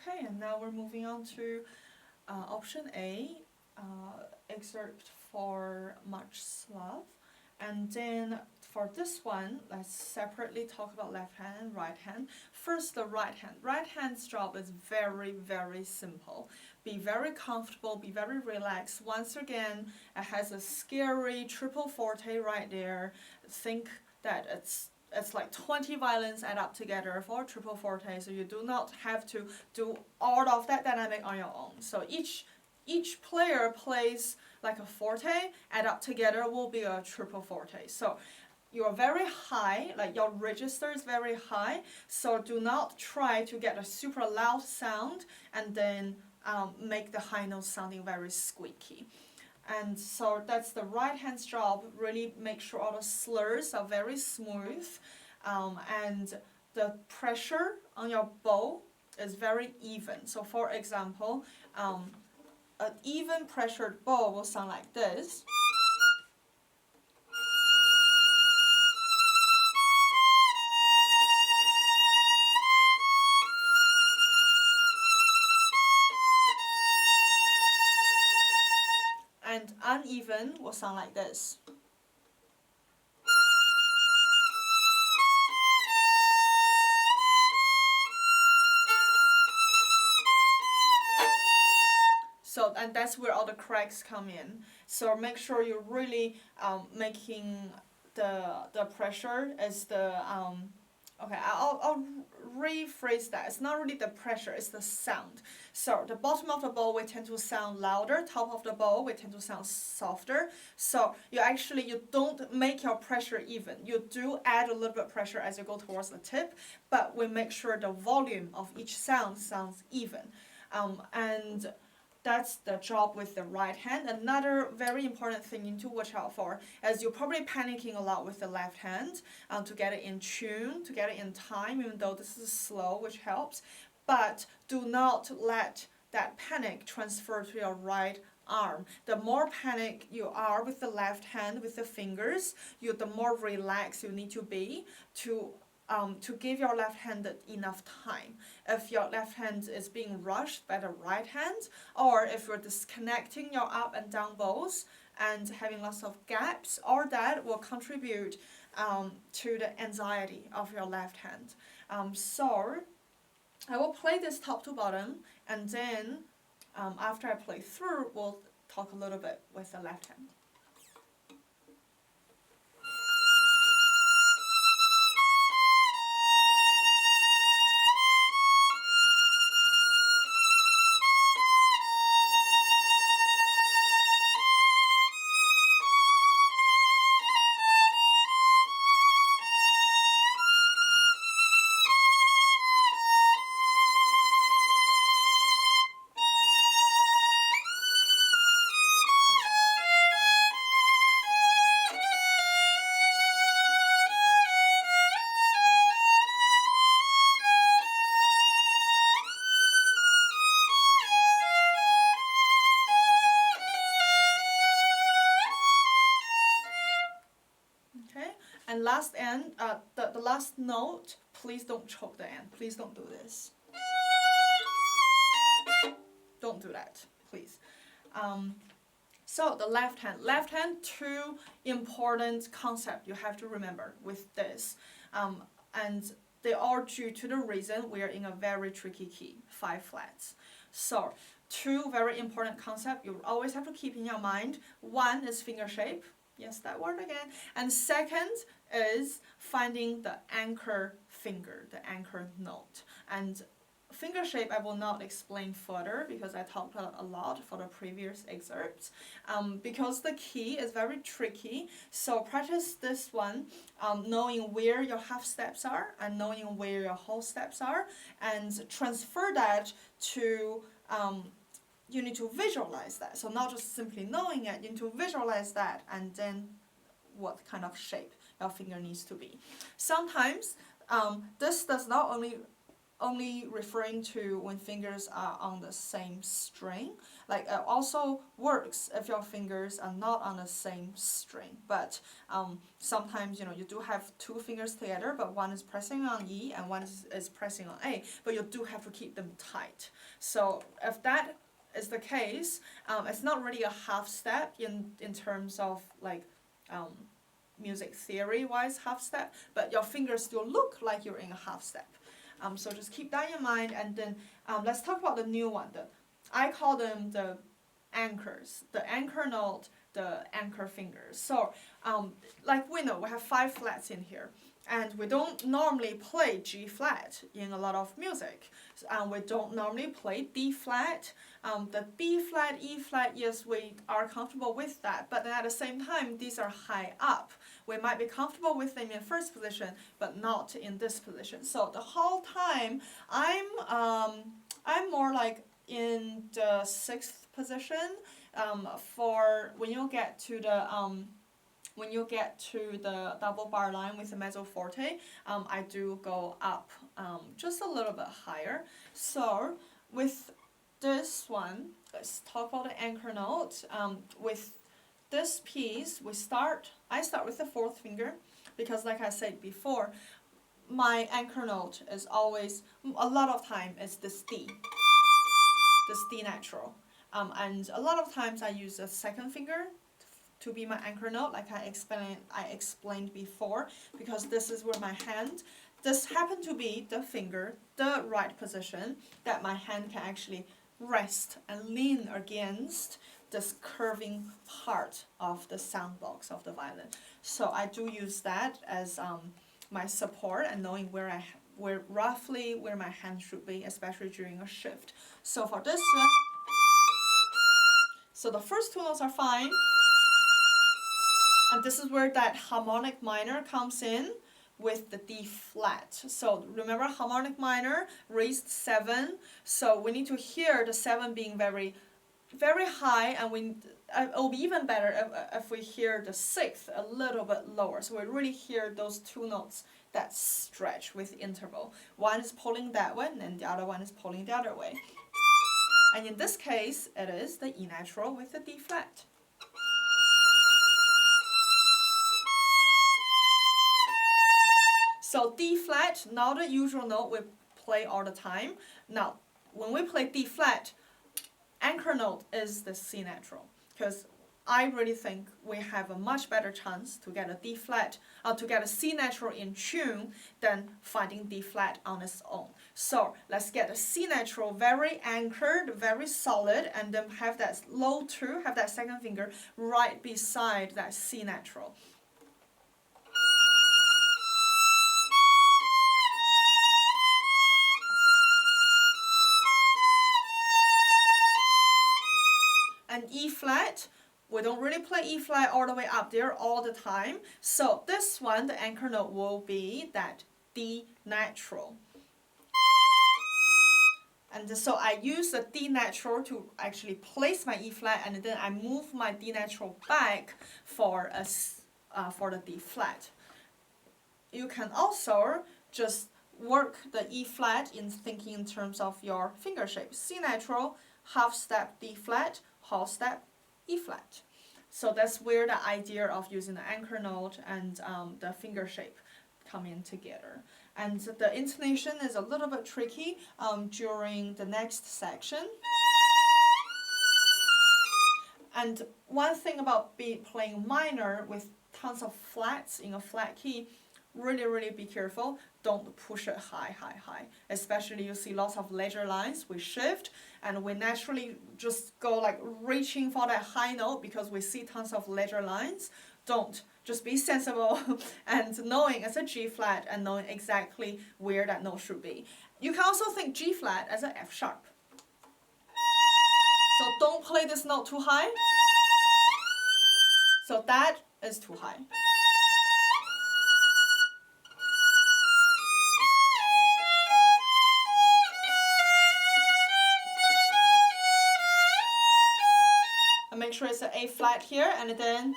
Okay, and now we're moving on to option A, excerpt for Much Love. And then for this one, let's separately talk about left hand and right hand. First, the right hand. Right hand's job is very, very simple. Be very comfortable, be very relaxed. Once again, it has a scary triple forte right there. Think that it's like 20 violins add up together for triple forte, so you do not have to do all of that dynamic on your own. So each player plays like a forte, add up together will be a triple forte. So you're very high, like your register is very high, so do not try to get a super loud sound and then make the high notes sounding very squeaky. And so that's the right hand's job. Really make sure all the slurs are very smooth, and the pressure on your bow is very even. So for example, an even pressured bow will sound like this. And uneven will sound like this. So, and that's where all the cracks come in. So make sure you're really making the pressure as the okay, I'll rephrase that. It's not really the pressure, it's the sound. So the bottom of the bow we tend to sound louder, top of the bow we tend to sound softer. So you don't make your pressure even. You do add a little bit of pressure as you go towards the tip, but we make sure the volume of each sound sounds even. And that's the job with the right hand. Another very important thing you need to watch out for is you're probably panicking a lot with the left hand to get it in tune, to get it in time, even though this is slow, which helps. But do not let that panic transfer to your right arm. The more panic you are with the left hand, with the fingers, the more relaxed you need to be to give your left hand enough time. If your left hand is being rushed by the right hand, or if you're disconnecting your up and down bows and having lots of gaps, all that will contribute to the anxiety of your left hand. So I will play this top to bottom, and then after I play through, we'll talk a little bit with the left hand. And last end, the last note, please don't choke the end. Please don't do this. Don't do that, please. So the left hand. Left hand, two important concepts you have to remember with this. And they are due to the reason we are in a very tricky key, 5 flats. So two very important concepts you always have to keep in your mind. One is finger shape. Yes, that word again. And second is finding the anchor finger, the anchor note. And finger shape I will not explain further because I talked a lot for the previous excerpts. Because the key is very tricky, so practice this one, knowing where your half steps are and knowing where your whole steps are, and transfer that to you need to visualize that. So not just simply knowing it, you need to visualize that and then what kind of shape your finger needs to be. Sometimes this does not only only referring to when fingers are on the same string. Like it also works if your fingers are not on the same string. But sometimes you do have two fingers together, but one is pressing on E and one is pressing on A. But you do have to keep them tight. So if that is the case, it's not really a half step in terms of like music theory wise half step, but your fingers still look like you're in a half step. So just keep that in mind, and then let's talk about the new one. I call them the anchors, the anchor note, the anchor fingers. So like we know, we have 5 flats in here, and we don't normally play G flat in a lot of music. We don't normally play D flat. The B flat, E flat, yes, we are comfortable with that, but then at the same time, these are high up. We might be comfortable with them in first position, but not in this position. So the whole time, I'm more like in the 6th position. For when you get to the double bar line with the mezzo forte, I do go up just a little bit higher. So with this one, let's talk about the anchor note. With this piece, I start with the 4th finger, because like I said before, my anchor note is always, a lot of time, is this D natural. And a lot of times I use a 2nd finger to be my anchor note, like I explained before, because this is where my hand, this happened to be the finger, the right position that my hand can actually rest and lean against this curving part of the sound box of the violin. So I do use that as my support, and knowing roughly where my hand should be, especially during a shift. So for this one, so the first 2 notes are fine, and this is where that harmonic minor comes in with the D flat. So remember, harmonic minor, raised 7. So we need to hear the 7 being very, very high, and it'll be even better if we hear the 6th a little bit lower. So we really hear those 2 notes that stretch with interval. One is pulling that way, and the other one is pulling the other way. And in this case, it is the E natural with the D flat. So D flat, not the usual note we play all the time. Now, when we play D flat, anchor note is the C natural, because I really think we have a much better chance to get a D flat, to get a C natural in tune than finding D flat on its own. So let's get a C natural very anchored, very solid, and then have that low 2, have that 2nd finger right beside that C natural. And E flat, we don't really play E flat all the way up there all the time. So this one, the anchor note will be that D natural. And so I use the D natural to actually place my E flat, and then I move my D natural back for the D flat. You can also just work the E flat in thinking in terms of your finger shape. C natural, half step D flat, whole step E flat. So that's where the idea of using the anchor note and the finger shape come in together. And the intonation is a little bit tricky during the next section. And one thing about playing minor with tons of flats in a flat key, really be careful. Don't push it high. Especially you see lots of ledger lines. We shift and we naturally just go like reaching for that high note because we see tons of ledger lines. Don't. Just be sensible and knowing it's a G flat and knowing exactly where that note should be. You can also think G flat as an F sharp. So don't play this note too high. So that is too high. And make sure it's an A flat here, and then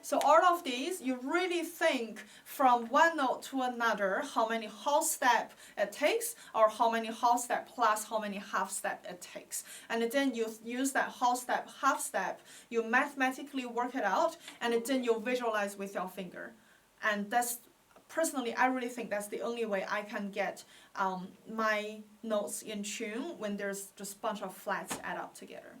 So all of these, you really think from one note to another how many whole step it takes, or how many whole step plus how many half step it takes. And then you use that whole step, half step, you mathematically work it out, and then you visualize with your finger. And that's, personally, I really think that's the only way I can get my notes in tune when there's just a bunch of flats add up together.